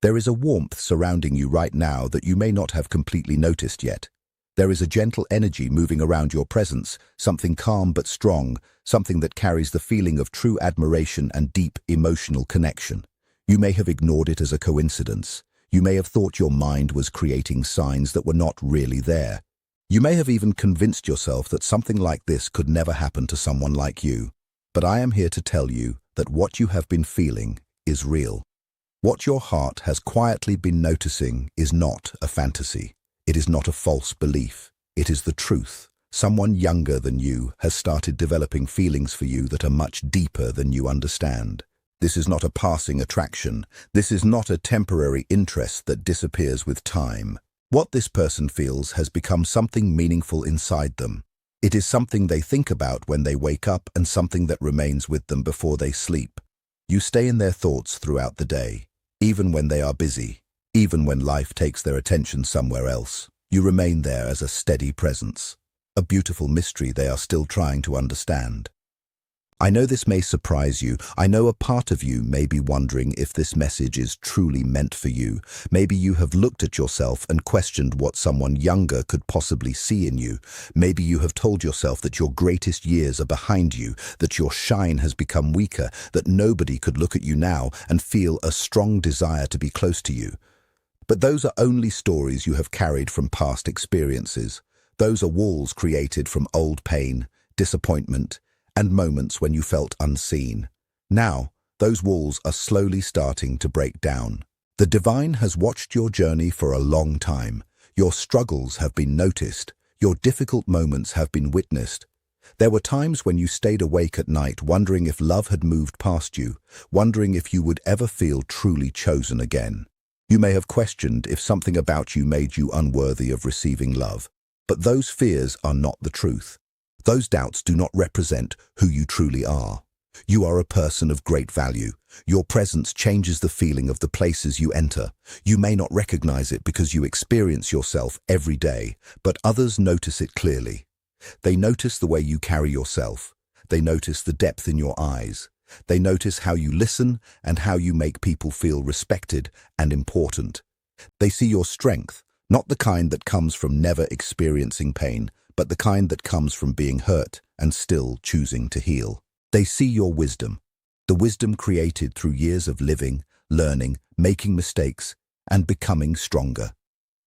There is a warmth surrounding you right now that you may not have completely noticed yet. There is a gentle energy moving around your presence, something calm but strong, something that carries the feeling of true admiration and deep emotional connection. You may have ignored it as a coincidence. You may have thought your mind was creating signs that were not really there. You may have even convinced yourself that something like this could never happen to someone like you. But I am here to tell you that what you have been feeling is real. What your heart has quietly been noticing is not a fantasy. It is not a false belief. It is the truth. Someone younger than you has started developing feelings for you that are much deeper than you understand. This is not a passing attraction. This is not a temporary interest that disappears with time. What this person feels has become something meaningful inside them. It is something they think about when they wake up and something that remains with them before they sleep. You stay in their thoughts throughout the day, even when they are busy. Even when life takes their attention somewhere else, you remain there as a steady presence, a beautiful mystery they are still trying to understand. I know this may surprise you. I know a part of you may be wondering if this message is truly meant for you. Maybe you have looked at yourself and questioned what someone younger could possibly see in you. Maybe you have told yourself that your greatest years are behind you, that your shine has become weaker, that nobody could look at you now and feel a strong desire to be close to you. But those are only stories you have carried from past experiences. Those are walls created from old pain, disappointment, and moments when you felt unseen. Now, those walls are slowly starting to break down. The divine has watched your journey for a long time. Your struggles have been noticed. Your difficult moments have been witnessed. There were times when you stayed awake at night wondering if love had moved past you, wondering if you would ever feel truly chosen again. You may have questioned if something about you made you unworthy of receiving love. But those fears are not the truth. Those doubts do not represent who you truly are. You are a person of great value. Your presence changes the feeling of the places you enter. You may not recognize it because you experience yourself every day, but others notice it clearly. They notice the way you carry yourself. They notice the depth in your eyes. They notice how you listen and how you make people feel respected and important. They see your strength, not the kind that comes from never experiencing pain, but the kind that comes from being hurt and still choosing to heal. They see your wisdom, the wisdom created through years of living, learning, making mistakes, and becoming stronger.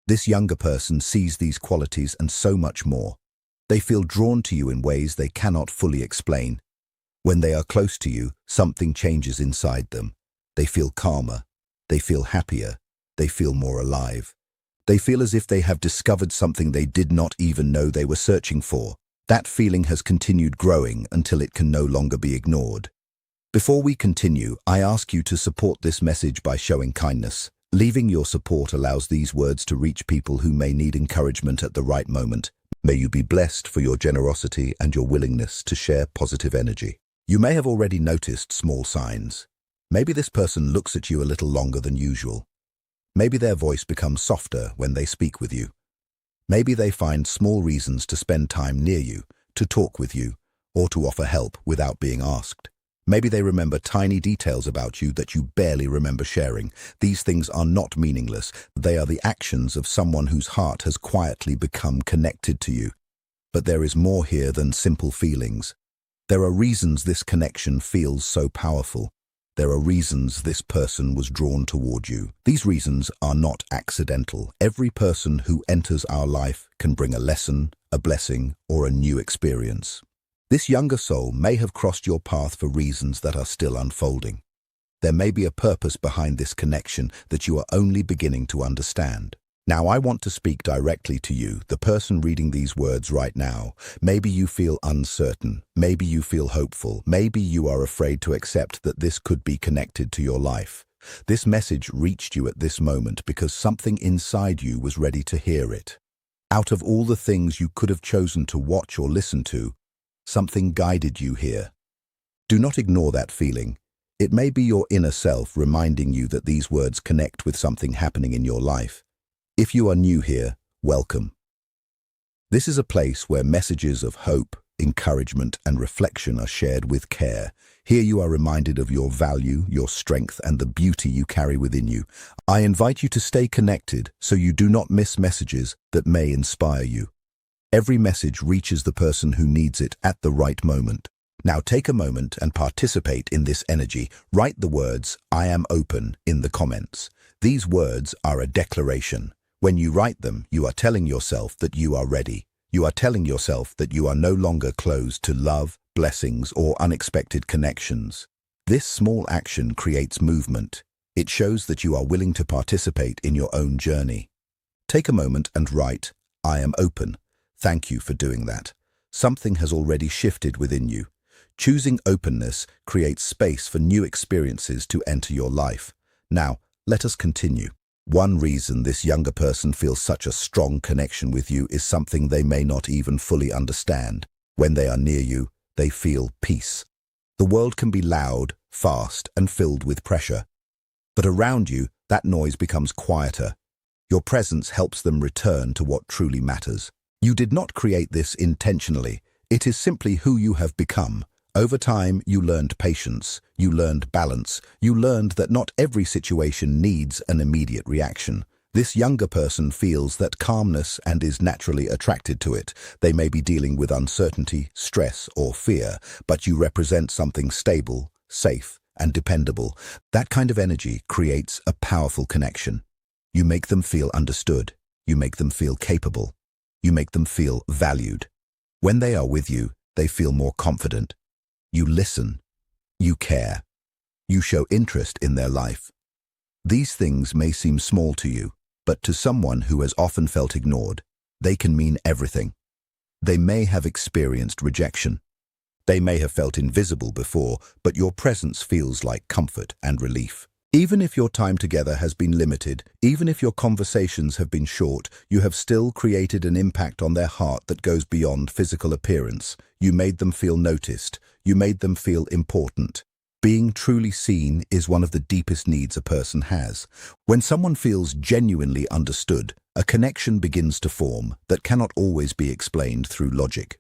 This younger person sees these qualities and so much more. They feel drawn to you in ways they cannot fully explain. When they are close to you, something changes inside them. They feel calmer. They feel happier. They feel more alive. They feel as if they have discovered something they did not even know they were searching for. That feeling has continued growing until it can no longer be ignored. Before we continue, I ask you to support this message by showing kindness. Leaving your support allows these words to reach people who may need encouragement at the right moment. May you be blessed for your generosity and your willingness to share positive energy. You may have already noticed small signs. Maybe this person looks at you a little longer than usual. Maybe their voice becomes softer when they speak with you. Maybe they find small reasons to spend time near you, to talk with you, or to offer help without being asked. Maybe they remember tiny details about you that you barely remember sharing. These things are not meaningless. They are the actions of someone whose heart has quietly become connected to you. But there is more here than simple feelings. There are reasons this connection feels so powerful. There are reasons this person was drawn toward you. These reasons are not accidental. Every person who enters our life can bring a lesson, a blessing, or a new experience. This younger soul may have crossed your path for reasons that are still unfolding. There may be a purpose behind this connection that you are only beginning to understand. Now I want to speak directly to you, the person reading these words right now. Maybe you feel uncertain. Maybe you feel hopeful. Maybe you are afraid to accept that this could be connected to your life. This message reached you at this moment because something inside you was ready to hear it. Out of all the things you could have chosen to watch or listen to, something guided you here. Do not ignore that feeling. It may be your inner self reminding you that these words connect with something happening in your life. If you are new here, welcome. This is a place where messages of hope, encouragement, and reflection are shared with care. Here you are reminded of your value, your strength, and the beauty you carry within you. I invite you to stay connected so you do not miss messages that may inspire you. Every message reaches the person who needs it at the right moment. Now take a moment and participate in this energy. Write the words, "I am open," in the comments. These words are a declaration. When you write them, you are telling yourself that you are ready. You are telling yourself that you are no longer closed to love, blessings, or unexpected connections. This small action creates movement. It shows that you are willing to participate in your own journey. Take a moment and write, "I am open." Thank you for doing that. Something has already shifted within you. Choosing openness creates space for new experiences to enter your life. Now, let us continue. One reason this younger person feels such a strong connection with you is something they may not even fully understand. When they are near you, they feel peace. The world can be loud, fast, and filled with pressure. But around you, that noise becomes quieter. Your presence helps them return to what truly matters. You did not create this intentionally. It is simply who you have become. Over time, you learned patience, you learned balance, you learned that not every situation needs an immediate reaction. This younger person feels that calmness and is naturally attracted to it. They may be dealing with uncertainty, stress, or fear, but you represent something stable, safe, and dependable. That kind of energy creates a powerful connection. You make them feel understood. You make them feel capable. You make them feel valued. When they are with you, they feel more confident. You listen. You care. You show interest in their life. These things may seem small to you, but to someone who has often felt ignored, they can mean everything. They may have experienced rejection. They may have felt invisible before, but your presence feels like comfort and relief. Even if your time together has been limited, even if your conversations have been short, you have still created an impact on their heart that goes beyond physical appearance. You made them feel noticed. You made them feel important. Being truly seen is one of the deepest needs a person has. When someone feels genuinely understood, a connection begins to form that cannot always be explained through logic.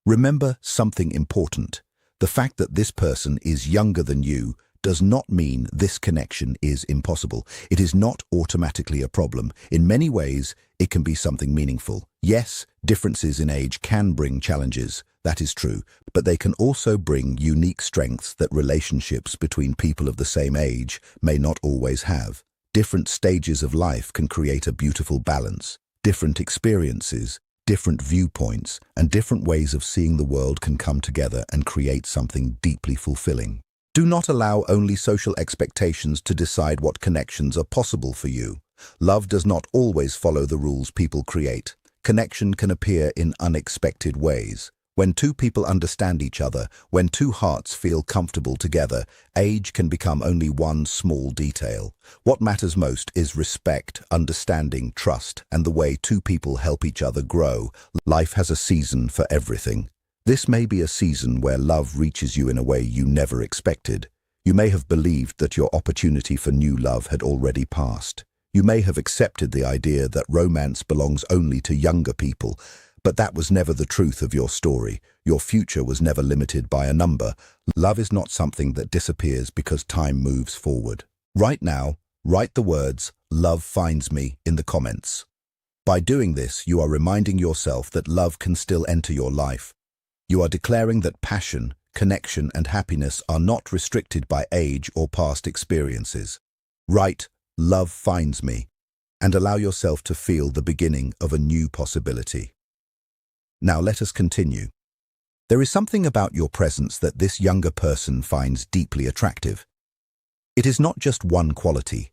Remember something important. The fact that this person is younger than you does not mean this connection is impossible. It is not automatically a problem. In many ways, it can be something meaningful. Yes, differences in age can bring challenges. That is true, but they can also bring unique strengths that relationships between people of the same age may not always have. Different stages of life can create a beautiful balance. Different experiences, different viewpoints, and different ways of seeing the world can come together and create something deeply fulfilling. Do not allow only social expectations to decide what connections are possible for you. Love does not always follow the rules people create. Connection can appear in unexpected ways. When two people understand each other, when two hearts feel comfortable together, age can become only one small detail. What matters most is respect, understanding, trust, and the way two people help each other grow. Life has a season for everything. This may be a season where love reaches you in a way you never expected. You may have believed that your opportunity for new love had already passed. You may have accepted the idea that romance belongs only to younger people, but that was never the truth of your story. Your future was never limited by a number. Love is not something that disappears because time moves forward. Right now, write the words, "Love finds me," in the comments. By doing this, you are reminding yourself that love can still enter your life. You are declaring that passion, connection, and happiness are not restricted by age or past experiences. Write, "Love finds me," and allow yourself to feel the beginning of a new possibility. Now let us continue. There is something about your presence that this younger person finds deeply attractive. It is not just one quality.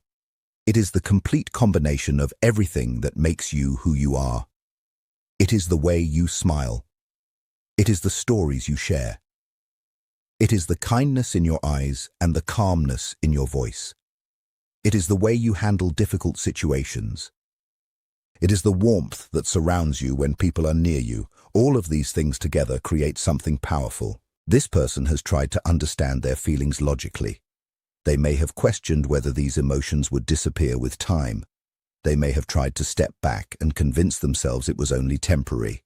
It is the complete combination of everything that makes you who you are. It is the way you smile. It is the stories you share. It is the kindness in your eyes and the calmness in your voice. It is the way you handle difficult situations. It is the warmth that surrounds you when people are near you. All of these things together create something powerful. This person has tried to understand their feelings logically. They may have questioned whether these emotions would disappear with time. They may have tried to step back and convince themselves it was only temporary.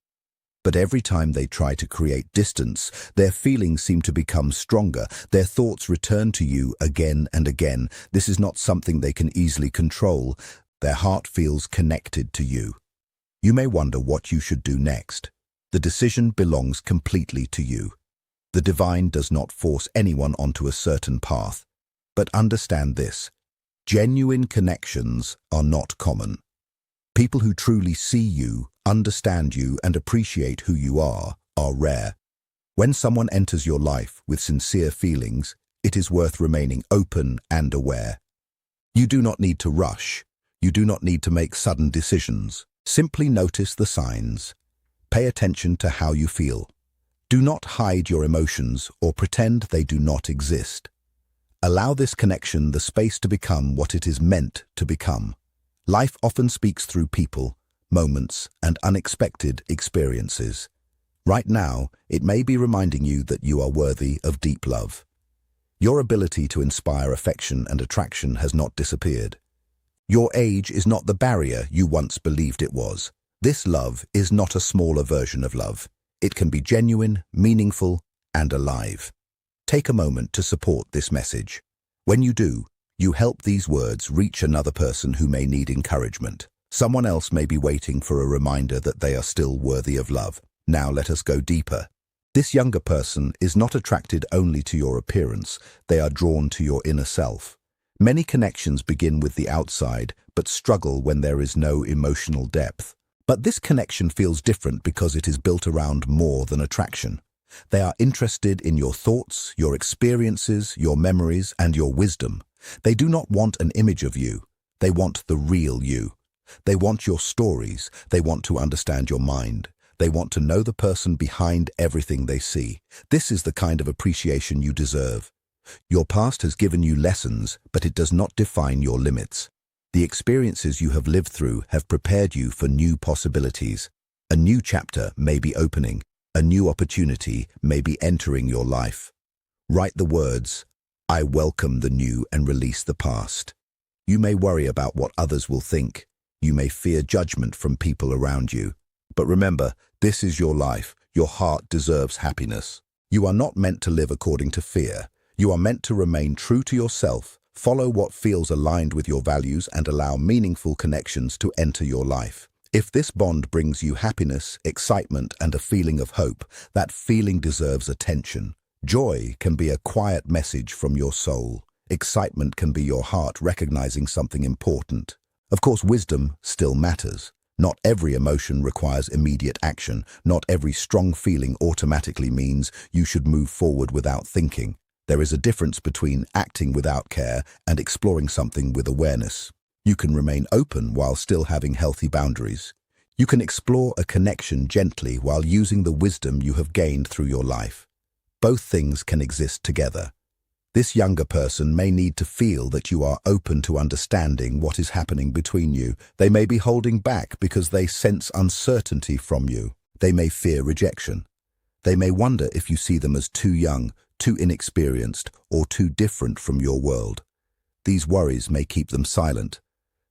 But every time they try to create distance, their feelings seem to become stronger. Their thoughts return to you again and again. This is not something they can easily control. Their heart feels connected to you. You may wonder what you should do next. The decision belongs completely to you. The divine does not force anyone onto a certain path. But understand this: genuine connections are not common. People who truly see you, understand you, and appreciate who you are rare. When someone enters your life with sincere feelings, it is worth remaining open and aware. You do not need to rush. You do not need to make sudden decisions. Simply notice the signs. Pay attention to how you feel. Do not hide your emotions or pretend they do not exist. Allow this connection the space to become what it is meant to become. Life often speaks through people, moments, and unexpected experiences. Right now, it may be reminding you that you are worthy of deep love. Your ability to inspire affection and attraction has not disappeared. Your age is not the barrier you once believed it was. This love is not a smaller version of love. It can be genuine, meaningful, and alive. Take a moment to support this message. When you do, you help these words reach another person who may need encouragement. Someone else may be waiting for a reminder that they are still worthy of love. Now let us go deeper. This younger person is not attracted only to your appearance. They are drawn to your inner self. Many connections begin with the outside, but struggle when there is no emotional depth. But this connection feels different because it is built around more than attraction. They are interested in your thoughts, your experiences, your memories, and your wisdom. They do not want an image of you. They want the real you. They want your stories. They want to understand your mind. They want to know the person behind everything they see. This is the kind of appreciation you deserve. Your past has given you lessons, but it does not define your limits. The experiences you have lived through have prepared you for new possibilities. A new chapter may be opening. A new opportunity may be entering your life. Write the words, "I welcome the new and release the past." You may worry about what others will think. You may fear judgment from people around you. But remember, this is your life. Your heart deserves happiness. You are not meant to live according to fear. You are meant to remain true to yourself, follow what feels aligned with your values, and allow meaningful connections to enter your life. If this bond brings you happiness, excitement, and a feeling of hope, that feeling deserves attention. Joy can be a quiet message from your soul. Excitement can be your heart recognizing something important. Of course, wisdom still matters. Not every emotion requires immediate action. Not every strong feeling automatically means you should move forward without thinking. There is a difference between acting without care and exploring something with awareness. You can remain open while still having healthy boundaries. You can explore a connection gently while using the wisdom you have gained through your life. Both things can exist together. This younger person may need to feel that you are open to understanding what is happening between you. They may be holding back because they sense uncertainty from you. They may fear rejection. They may wonder if you see them as too young, too inexperienced, or too different from your world. These worries may keep them silent.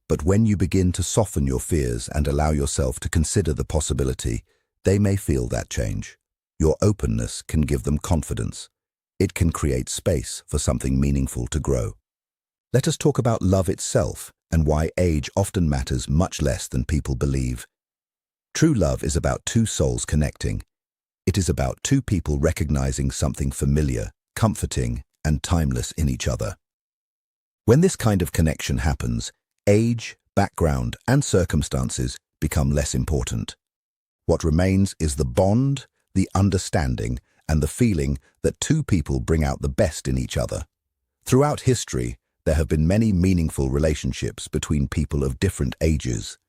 But when you begin to soften your fears and allow yourself to consider the possibility, they may feel that change. Your openness can give them confidence. It can create space for something meaningful to grow. Let us talk about love itself and why age often matters much less than people believe. True love is about two souls connecting. It is about two people recognizing something familiar, comforting, and timeless in each other. When this kind of connection happens, age, background, and circumstances become less important. What remains is the bond, the understanding, and the feeling that two people bring out the best in each other. Throughout history, there have been many meaningful relationships between people of different ages.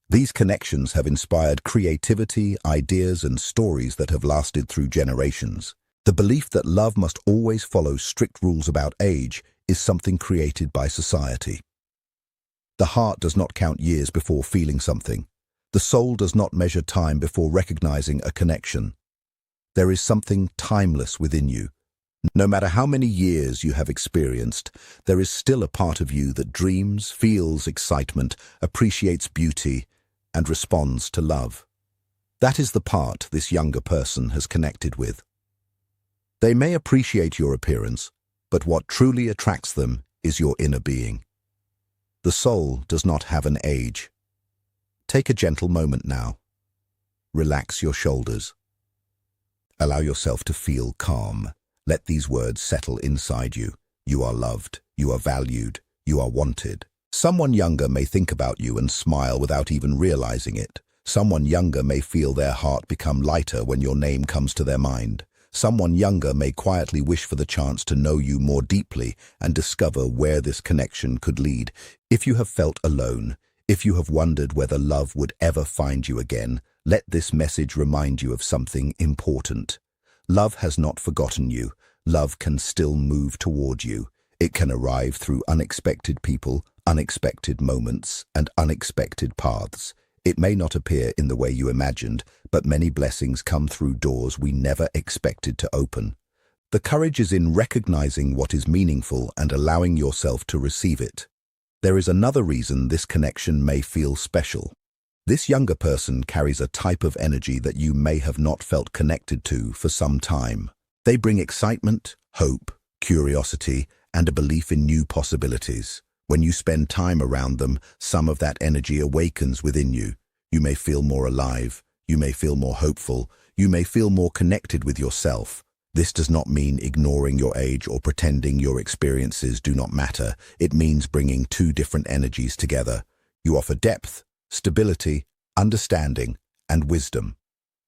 These connections have inspired creativity, ideas, and stories that have lasted through generations. The belief that love must always follow strict rules about age is something created by society. The heart does not count years before feeling something. The soul does not measure time before recognizing a connection. There is something timeless within you. No matter how many years you have experienced, there is still a part of you that dreams, feels excitement, appreciates beauty, and responds to love. That is the part this younger person has connected with. They may appreciate your appearance, but what truly attracts them is your inner being. The soul does not have an age. Take a gentle moment now. Relax your shoulders. Allow yourself to feel calm. Let these words settle inside you. You are loved. You are valued. You are wanted. Someone younger may think about you and smile without even realizing it. Someone younger may feel their heart become lighter when your name comes to their mind. Someone younger may quietly wish for the chance to know you more deeply and discover where this connection could lead. If you have felt alone, if you have wondered whether love would ever find you again, let this message remind you of something important. Love has not forgotten you. Love can still move toward you. It can arrive through unexpected people, unexpected moments, and unexpected paths. It may not appear in the way you imagined, but many blessings come through doors we never expected to open. The courage is in recognizing what is meaningful and allowing yourself to receive it. There is another reason this connection may feel special. This younger person carries a type of energy that you may have not felt connected to for some time. They bring excitement, hope, curiosity, and a belief in new possibilities. When you spend time around them, some of that energy awakens within you. You may feel more alive. You may feel more hopeful. You may feel more connected with yourself. This does not mean ignoring your age or pretending your experiences do not matter. It means bringing two different energies together. You offer depth, stability, understanding, and wisdom.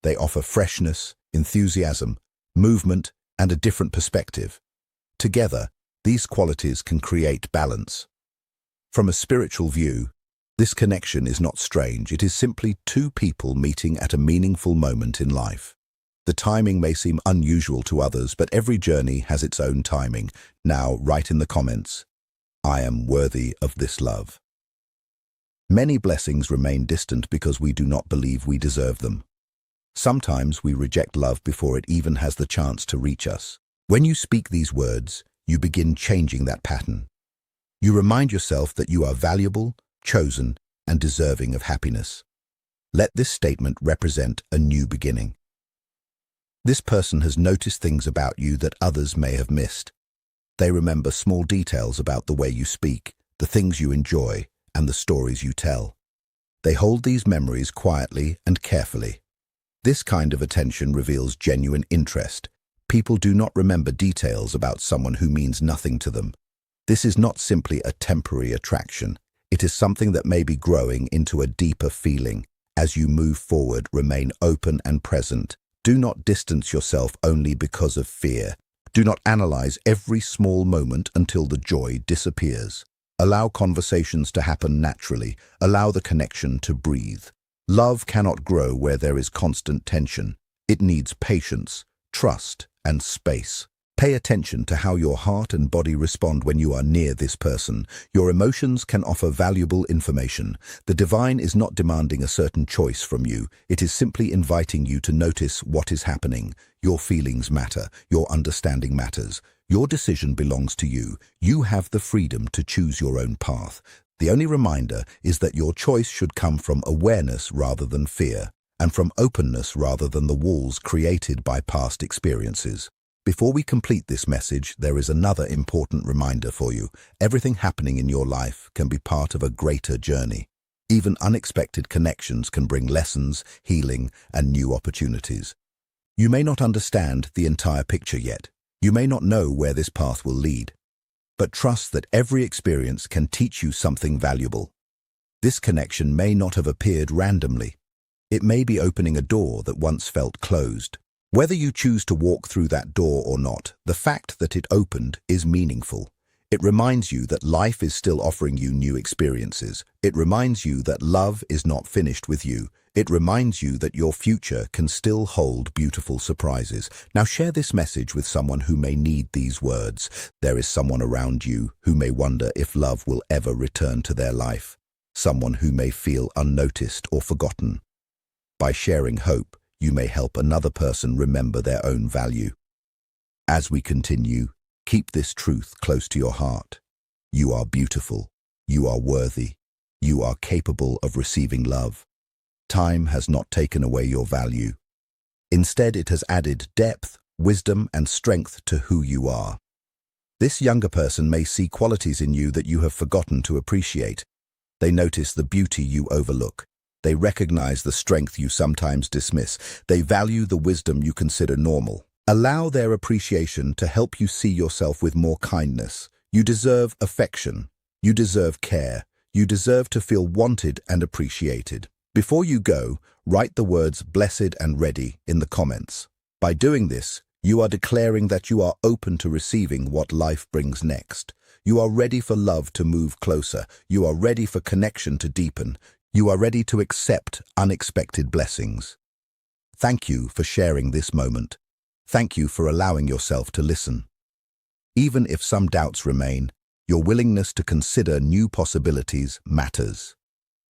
They offer freshness, enthusiasm, movement, and a different perspective. Together, these qualities can create balance. From a spiritual view, this connection is not strange. It is simply two people meeting at a meaningful moment in life. The timing may seem unusual to others, but every journey has its own timing. Now, write in the comments, "I am worthy of this love." Many blessings remain distant because we do not believe we deserve them. Sometimes we reject love before it even has the chance to reach us. When you speak these words, you begin changing that pattern. You remind yourself that you are valuable, chosen, and deserving of happiness. Let this statement represent a new beginning. This person has noticed things about you that others may have missed. They remember small details about the way you speak, the things you enjoy, and the stories you tell. They hold these memories quietly and carefully. This kind of attention reveals genuine interest. People do not remember details about someone who means nothing to them. This is not simply a temporary attraction. It is something that may be growing into a deeper feeling. As you move forward, remain open and present. Do not distance yourself only because of fear. Do not analyze every small moment until the joy disappears. Allow conversations to happen naturally. Allow the connection to breathe. Love cannot grow where there is constant tension. It needs patience, trust, and space. Pay attention to how your heart and body respond when you are near this person. Your emotions can offer valuable information. The divine is not demanding a certain choice from you. It is simply inviting you to notice what is happening. Your feelings matter. Your understanding matters. Your decision belongs to you. You have the freedom to choose your own path. The only reminder is that your choice should come from awareness rather than fear, and from openness rather than the walls created by past experiences. Before we complete this message, there is another important reminder for you. Everything happening in your life can be part of a greater journey. Even unexpected connections can bring lessons, healing, and new opportunities. You may not understand the entire picture yet. You may not know where this path will lead. But trust that every experience can teach you something valuable. This connection may not have appeared randomly. It may be opening a door that once felt closed. Whether you choose to walk through that door or not, the fact that it opened is meaningful. It reminds you that life is still offering you new experiences. It reminds you that love is not finished with you. It reminds you that your future can still hold beautiful surprises. Now share this message with someone who may need these words. There is someone around you who may wonder if love will ever return to their life. Someone who may feel unnoticed or forgotten. By sharing hope, you may help another person remember their own value. As we continue, keep this truth close to your heart. You are beautiful. You are worthy. You are capable of receiving love. Time has not taken away your value. Instead, it has added depth, wisdom, and strength to who you are. This younger person may see qualities in you that you have forgotten to appreciate. They notice the beauty you overlook. They recognize the strength you sometimes dismiss. They value the wisdom you consider normal. Allow their appreciation to help you see yourself with more kindness. You deserve affection. You deserve care. You deserve to feel wanted and appreciated. Before you go, write the words "blessed" and "ready" in the comments. By doing this, you are declaring that you are open to receiving what life brings next. You are ready for love to move closer. You are ready for connection to deepen. You are ready to accept unexpected blessings. Thank you for sharing this moment. Thank you for allowing yourself to listen. Even if some doubts remain, your willingness to consider new possibilities matters.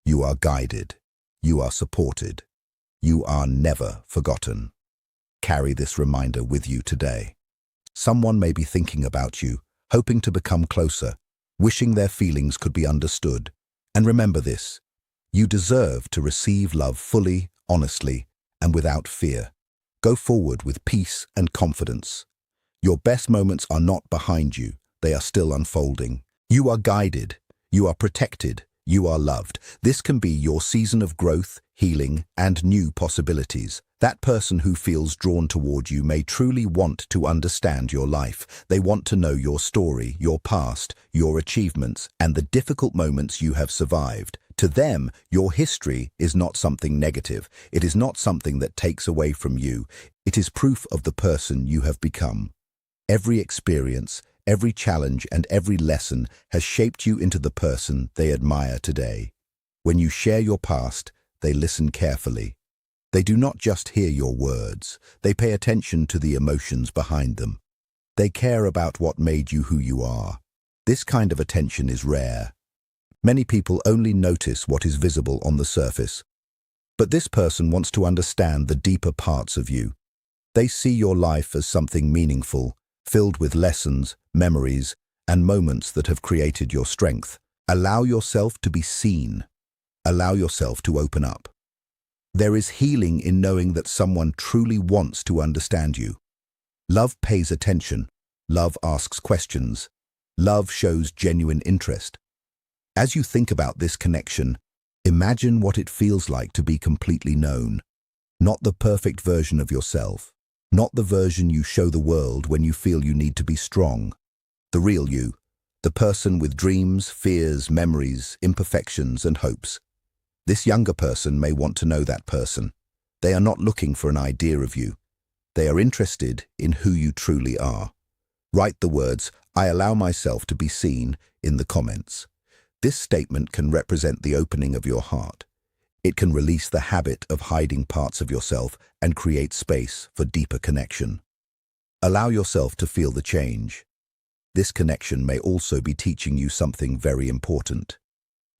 You are guided. You are supported. You are never forgotten. Carry this reminder with you today. Someone may be thinking about you, hoping to become closer, wishing their feelings could be understood. And remember this: you deserve to receive love fully, honestly, and without fear. Go forward with peace and confidence. Your best moments are not behind you. They are still unfolding. You are guided. You are protected. You are loved. This can be your season of growth, healing, and new possibilities. That person who feels drawn toward you may truly want to understand your life. They want to know your story, your past, your achievements, and the difficult moments you have survived. To them, your history is not something negative. It is not something that takes away from you. It is proof of the person you have become. Every experience, every challenge, and every lesson has shaped you into the person they admire today. When you share your past, they listen carefully. They do not just hear your words. They pay attention to the emotions behind them. They care about what made you who you are. This kind of attention is rare. Many people only notice what is visible on the surface. But this person wants to understand the deeper parts of you. They see your life as something meaningful, filled with lessons, memories, and moments that have created your strength. Allow yourself to be seen. Allow yourself to open up. There is healing in knowing that someone truly wants to understand you. Love pays attention. Love asks questions. Love shows genuine interest. As you think about this connection, imagine what it feels like to be completely known. Not the perfect version of yourself. Not the version you show the world when you feel you need to be strong. The real you. The person with dreams, fears, memories, imperfections, and hopes. This younger person may want to know that person. They are not looking for an idea of you. They are interested in who you truly are. Write the words, "I allow myself to be seen," in the comments. This statement can represent the opening of your heart. It can release the habit of hiding parts of yourself and create space for deeper connection. Allow yourself to feel the change. This connection may also be teaching you something very important.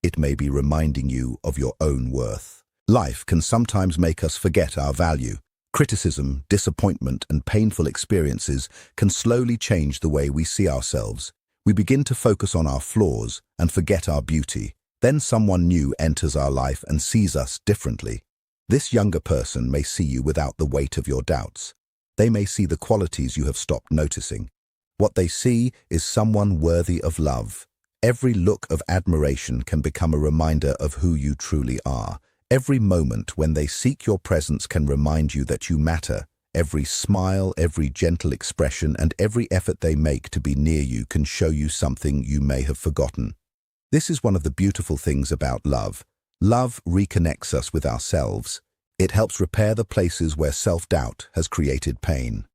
It may be reminding you of your own worth. Life can sometimes make us forget our value. Criticism, disappointment, and painful experiences can slowly change the way we see ourselves. We begin to focus on our flaws and forget our beauty. Then someone new enters our life and sees us differently. This younger person may see you without the weight of your doubts. They may see the qualities you have stopped noticing. What they see is someone worthy of love. Every look of admiration can become a reminder of who you truly are. Every moment when they seek your presence can remind you that you matter. Every smile, every gentle expression, and every effort they make to be near you can show you something you may have forgotten. This is one of the beautiful things about love. Love reconnects us with ourselves. It helps repair the places where self-doubt has created pain.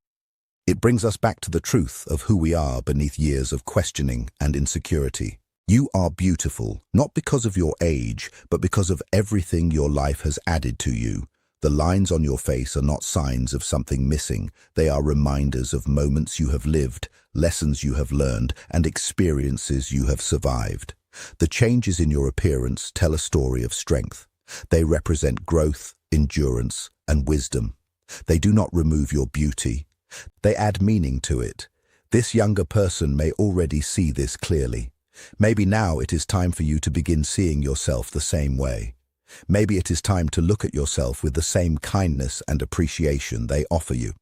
It brings us back to the truth of who we are beneath years of questioning and insecurity. You are beautiful, not because of your age, but because of everything your life has added to you. The lines on your face are not signs of something missing. They are reminders of moments you have lived, lessons you have learned, and experiences you have survived. The changes in your appearance tell a story of strength. They represent growth, endurance, and wisdom. They do not remove your beauty. They add meaning to it. This younger person may already see this clearly. Maybe now it is time for you to begin seeing yourself the same way. Maybe it is time to look at yourself with the same kindness and appreciation they offer you.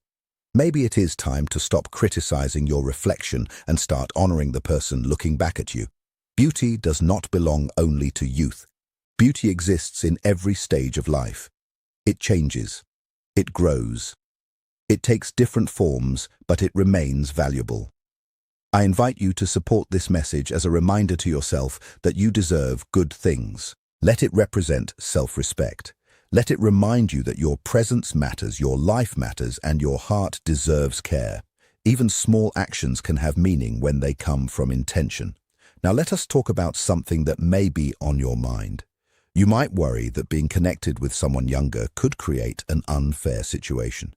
Maybe it is time to stop criticizing your reflection and start honoring the person looking back at you. Beauty does not belong only to youth. Beauty exists in every stage of life. It changes. It grows. It takes different forms, but it remains valuable. I invite you to support this message as a reminder to yourself that you deserve good things. Let it represent self-respect. Let it remind you that your presence matters, your life matters, and your heart deserves care. Even small actions can have meaning when they come from intention. Now let us talk about something that may be on your mind. You might worry that being connected with someone younger could create an unfair situation.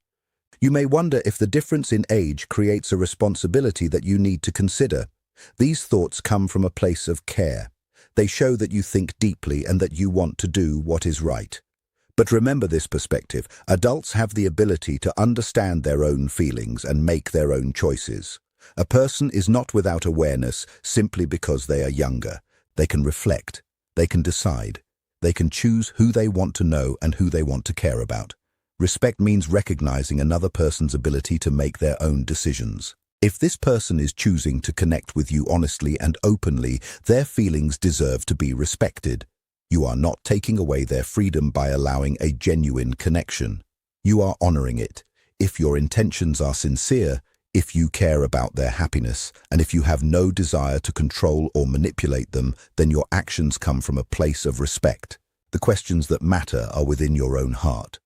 You may wonder if the difference in age creates a responsibility that you need to consider. These thoughts come from a place of care. They show that you think deeply and that you want to do what is right. But remember this perspective. Adults have the ability to understand their own feelings and make their own choices. A person is not without awareness simply because they are younger. They can reflect. They can decide. They can choose who they want to know and who they want to care about. Respect means recognizing another person's ability to make their own decisions. If this person is choosing to connect with you honestly and openly, their feelings deserve to be respected. You are not taking away their freedom by allowing a genuine connection. You are honoring it. If your intentions are sincere, if you care about their happiness, and if you have no desire to control or manipulate them, then your actions come from a place of respect. The questions that matter are within your own heart.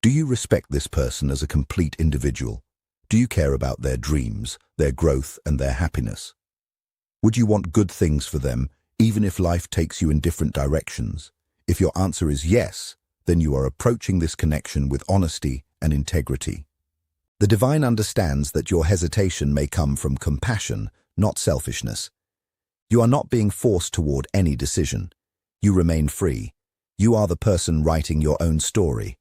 Do you respect this person as a complete individual? Do you care about their dreams, their growth, and their happiness? Would you want good things for them, even if life takes you in different directions? If your answer is yes, then you are approaching this connection with honesty and integrity. The divine understands that your hesitation may come from compassion, not selfishness. You are not being forced toward any decision. You remain free. You are the person writing your own story.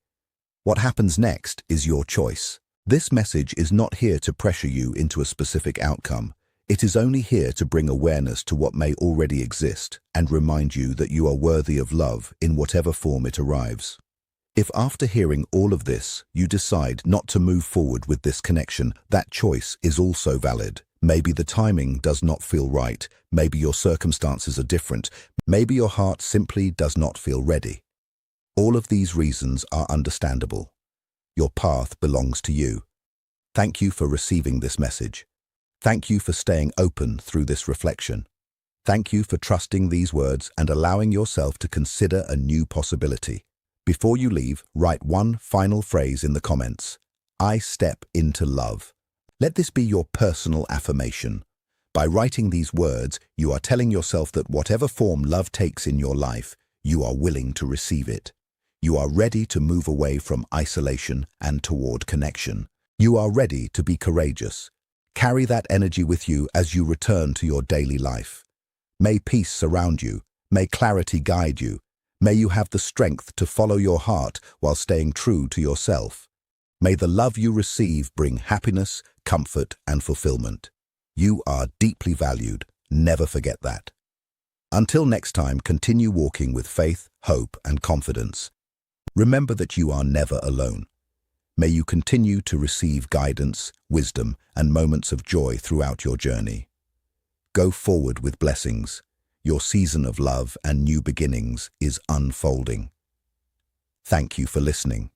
What happens next is your choice. This message is not here to pressure you into a specific outcome. It is only here to bring awareness to what may already exist and remind you that you are worthy of love in whatever form it arrives. If after hearing all of this, you decide not to move forward with this connection, that choice is also valid. Maybe the timing does not feel right. Maybe your circumstances are different. Maybe your heart simply does not feel ready. All of these reasons are understandable. Your path belongs to you. Thank you for receiving this message. Thank you for staying open through this reflection. Thank you for trusting these words and allowing yourself to consider a new possibility. Before you leave, write one final phrase in the comments. I step into love. Let this be your personal affirmation. By writing these words, you are telling yourself that whatever form love takes in your life, you are willing to receive it. You are ready to move away from isolation and toward connection. You are ready to be courageous. Carry that energy with you as you return to your daily life. May peace surround you. May clarity guide you. May you have the strength to follow your heart while staying true to yourself. May the love you receive bring happiness, comfort, and fulfillment. You are deeply valued. Never forget that. Until next time, continue walking with faith, hope, and confidence. Remember that you are never alone. May you continue to receive guidance, wisdom, and moments of joy throughout your journey. Go forward with blessings. Your season of love and new beginnings is unfolding. Thank you for listening.